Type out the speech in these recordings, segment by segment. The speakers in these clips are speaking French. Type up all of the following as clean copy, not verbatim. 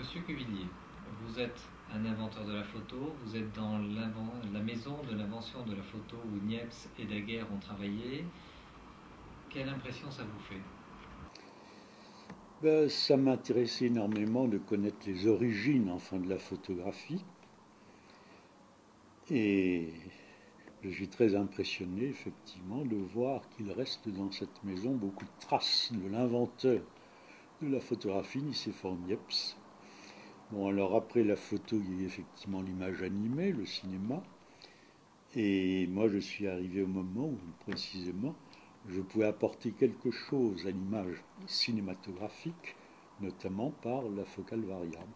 Monsieur Cuvillier, vous êtes un inventeur de la photo, vous êtes dans la maison de l'invention de la photo où Niepce et Daguerre ont travaillé. Quelle impression ça vous fait? Ça m'intéressait énormément de connaître les origines enfin de la photographie et je suis très impressionné effectivement de voir qu'il reste dans cette maison beaucoup de traces de l'inventeur de la photographie, Nicéphore Niepce. Bon, alors après la photo, il y a effectivement l'image animée, le cinéma, et moi je suis arrivé au moment où précisément je pouvais apporter quelque chose à l'image cinématographique, notamment par la focale variable.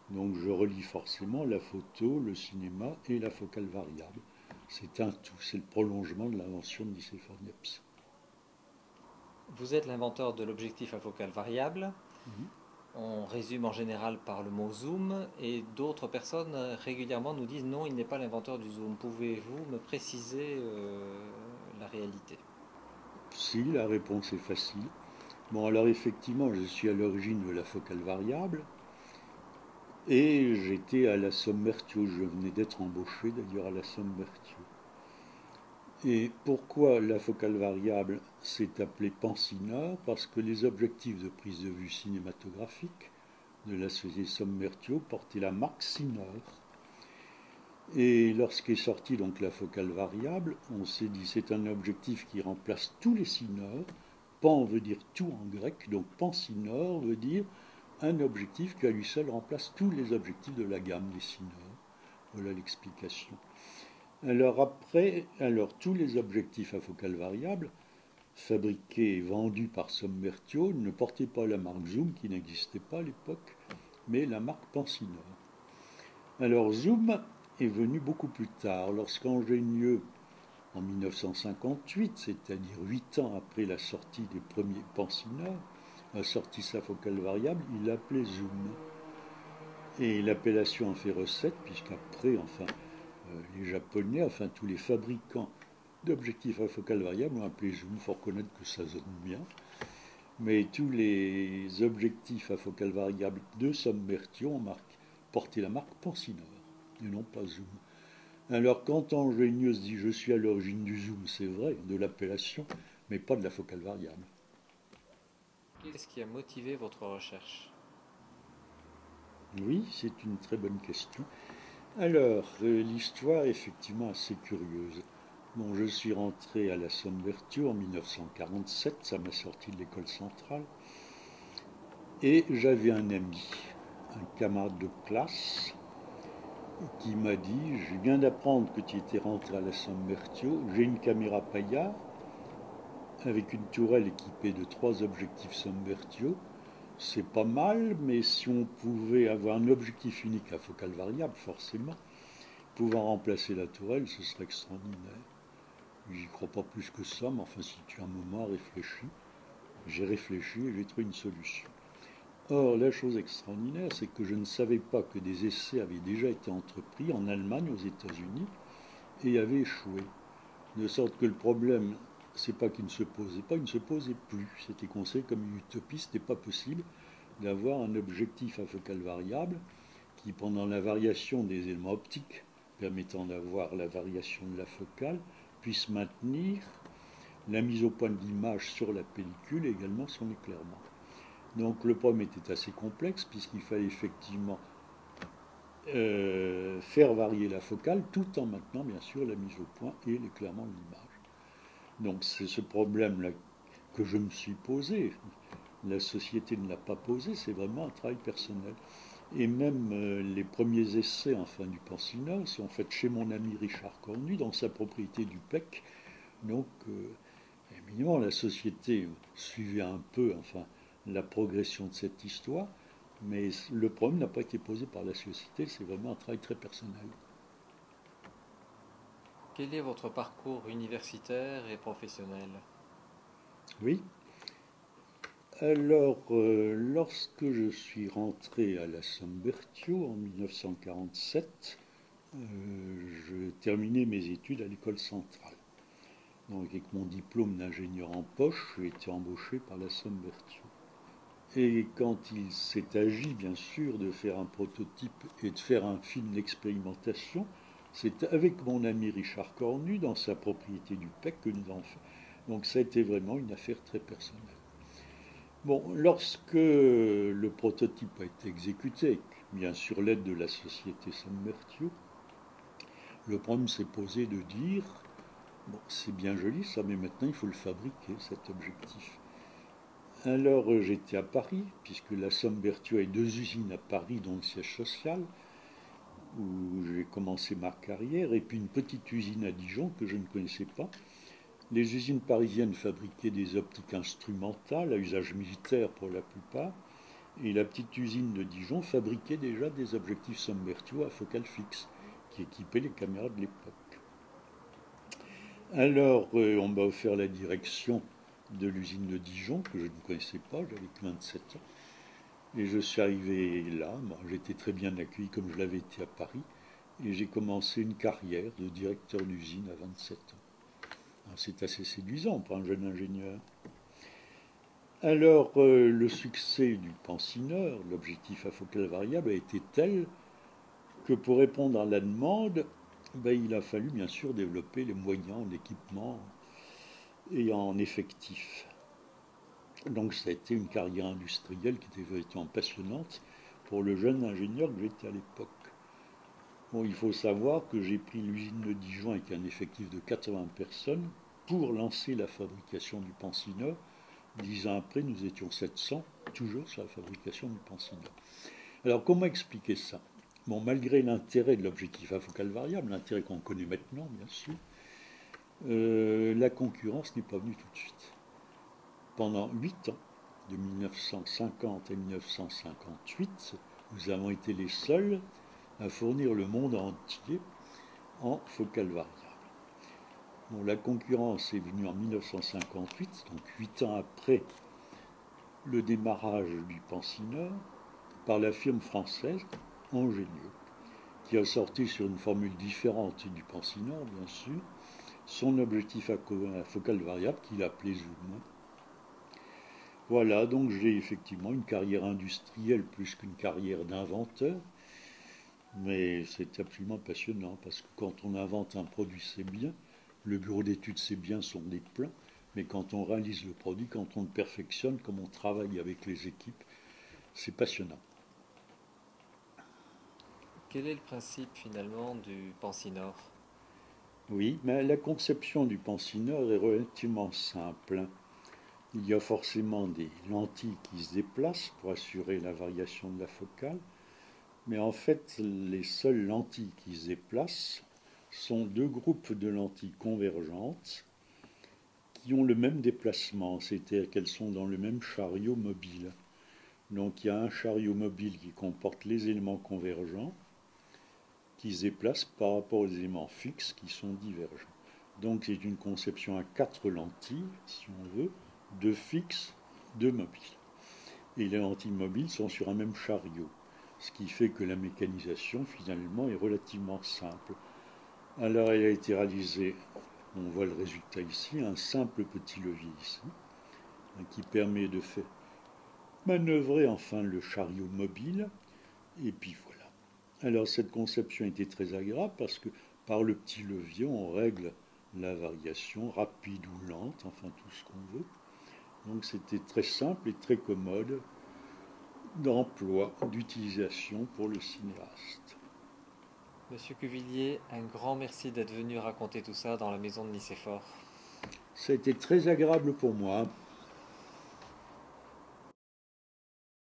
Donc je relie forcément la photo, le cinéma et la focale variable. C'est un tout, c'est le prolongement de l'invention de Nicéphore Niepce. Vous êtes l'inventeur de l'objectif à focale variable. Mhm. On résume en général par le mot zoom et d'autres personnes régulièrement nous disent non, il n'est pas l'inventeur du zoom. Pouvez-vous me préciser la réalité? Si, la réponse est facile. Bon, alors effectivement, je suis à l'origine de la focale variable et j'étais à la Sommertio. Je venais d'être embauché d'ailleurs à la Sommertio. Et pourquoi la focale variable s'est appelée Pansinor? Parce que les objectifs de prise de vue cinématographique de la société Sommertio portaient la marque Sinor. Et lorsqu'est sortie donc la focale variable, on s'est dit c'est un objectif qui remplace tous les Sinor. Pan veut dire tout en grec, donc Pansinor veut dire un objectif qui à lui seul remplace tous les objectifs de la gamme des Sinor. Voilà l'explication. Alors tous les objectifs à focale variable fabriqués et vendus par Sommertio ne portaient pas la marque Zoom qui n'existait pas à l'époque, mais la marque Pansinor. Alors Zoom est venu beaucoup plus tard, lorsqu'Angenieux, en 1958, c'est-à-dire 8 ans après la sortie des premiers Pansinor, a sorti sa focale variable, il l'appelait Zoom. Et l'appellation en fait recette, puisqu'après, les Japonais, enfin tous les fabricants d'objectifs à focale variable ont appelé zoom. Il faut reconnaître que ça sonne bien. Mais tous les objectifs à focale variable de Sommertio ont porté la marque Pansinor et non pas zoom. Alors quand Angenieux se dit je suis à l'origine du zoom, c'est vrai, de l'appellation, mais pas de la focale variable. Qu'est-ce qui a motivé votre recherche? Oui, c'est une très bonne question. Alors, l'histoire est effectivement assez curieuse. Bon, je suis rentré à la Sommertio en 1947, ça m'a sorti de l'école centrale, et j'avais un ami, un camarade de classe, qui m'a dit, je viens d'apprendre que tu étais rentré à la Sommertio, j'ai une caméra Paya avec une tourelle équipée de 3 objectifs Sommertio. C'est pas mal, mais si on pouvait avoir un objectif unique à focale variable, forcément, pouvant remplacer la tourelle, ce serait extraordinaire. J'y crois pas plus que ça, mais enfin, si tu as un moment à réfléchir, j'ai réfléchi et j'ai trouvé une solution. Or, la chose extraordinaire, c'est que je ne savais pas que des essais avaient déjà été entrepris en Allemagne, aux États-Unis, et avaient échoué. De sorte que le problème, c'est pas qu'il ne se posait pas, il ne se posait plus. C'était considéré comme une utopie, c'était pas possible d'avoir un objectif à focale variable qui, pendant la variation des éléments optiques permettant d'avoir la variation de la focale, puisse maintenir la mise au point de l'image sur la pellicule et également son éclairement. Donc le problème était assez complexe puisqu'il fallait effectivement faire varier la focale tout en maintenant bien sûr la mise au point et l'éclairement de l'image. Donc c'est ce problème-là que je me suis posé. La société ne l'a pas posé, c'est vraiment un travail personnel. Et même les premiers essais enfin, du Pansinol sont faits chez mon ami Richard Cornu dans sa propriété du PEC. Donc évidemment la société suivait un peu enfin, la progression de cette histoire, mais le problème n'a pas été posé par la société, c'est vraiment un travail très personnel. Quel est votre parcours universitaire et professionnel? Oui. Alors, lorsque je suis rentré à la Sambertio en 1947, je terminais mes études à l'école centrale. Donc, avec mon diplôme d'ingénieur en poche, j'ai été embauché par la Sambertio. Et quand il s'est agi, bien sûr, de faire un prototype et de faire un film d'expérimentation, c'est avec mon ami Richard Cornu, dans sa propriété du PEC, que nous avons fait. Donc ça a été vraiment une affaire très personnelle. Bon, lorsque le prototype a été exécuté, avec bien sûr l'aide de la société Sammertio, le problème s'est posé de dire, bon, c'est bien joli ça, mais maintenant il faut le fabriquer, cet objectif. Alors j'étais à Paris, puisque la Sambertio a deux usines à Paris, dont le siège social, où j'ai commencé ma carrière, et puis une petite usine à Dijon que je ne connaissais pas. Les usines parisiennes fabriquaient des optiques instrumentales, à usage militaire pour la plupart, et la petite usine de Dijon fabriquait déjà des objectifs Sambertio à focale fixe, qui équipaient les caméras de l'époque. Alors on m'a offert la direction de l'usine de Dijon, que je ne connaissais pas, j'avais 27 ans. Et je suis arrivé là, bon, j'étais très bien accueilli comme je l'avais été à Paris, et j'ai commencé une carrière de directeur d'usine à 27 ans. C'est assez séduisant pour un jeune ingénieur. Alors le succès du Pansineur, l'objectif à focale variable, a été tel que pour répondre à la demande, il a fallu bien sûr développer les moyens en équipement et en effectifs. Donc ça a été une carrière industrielle qui était véritablement passionnante pour le jeune ingénieur que j'étais à l'époque. Bon, il faut savoir que j'ai pris l'usine de Dijon avec un effectif de 80 personnes pour lancer la fabrication du Pansineur. 10 ans après, nous étions 700, toujours sur la fabrication du Pansineur. Alors comment expliquer ça? Bon, malgré l'intérêt de l'objectif à focale variable, l'intérêt qu'on connaît maintenant, bien sûr, la concurrence n'est pas venue tout de suite. Pendant 8 ans, de 1950 à 1958, nous avons été les seuls à fournir le monde entier en focale variable. Bon, la concurrence est venue en 1958, donc 8 ans après le démarrage du Pansineur, par la firme française Angenieux, qui a sorti sur une formule différente du Pansineur, bien sûr, son objectif à focale variable qu'il appelait Zoom. Voilà, donc j'ai effectivement une carrière industrielle plus qu'une carrière d'inventeur, mais c'est absolument passionnant parce que quand on invente un produit, c'est bien, le bureau d'études, c'est bien, sont des plans, mais quand on réalise le produit, quand on le perfectionne, comme on travaille avec les équipes, c'est passionnant. Quel est le principe finalement du Pansinor? Oui, mais la conception du Pansineur est relativement simple. Il y a forcément des lentilles qui se déplacent pour assurer la variation de la focale, mais en fait, les seules lentilles qui se déplacent sont deux groupes de lentilles convergentes qui ont le même déplacement, c'est-à-dire qu'elles sont dans le même chariot mobile. Donc il y a un chariot mobile qui comporte les éléments convergents qui se déplacent par rapport aux éléments fixes qui sont divergents. Donc c'est une conception à 4 lentilles, si on veut, deux fixes, deux mobiles. Et les lentilles mobiles sont sur un même chariot, ce qui fait que la mécanisation finalement est relativement simple. Alors elle a été réalisée, on voit le résultat ici, un simple petit levier ici, qui permet de faire manœuvrer enfin le chariot mobile, et puis voilà. Alors cette conception était très agréable parce que par le petit levier on règle la variation rapide ou lente, enfin tout ce qu'on veut. Donc c'était très simple et très commode d'emploi, d'utilisation pour le cinéaste. Monsieur Cuvillier, un grand merci d'être venu raconter tout ça dans la maison de Nicéphore. Ça a été très agréable pour moi.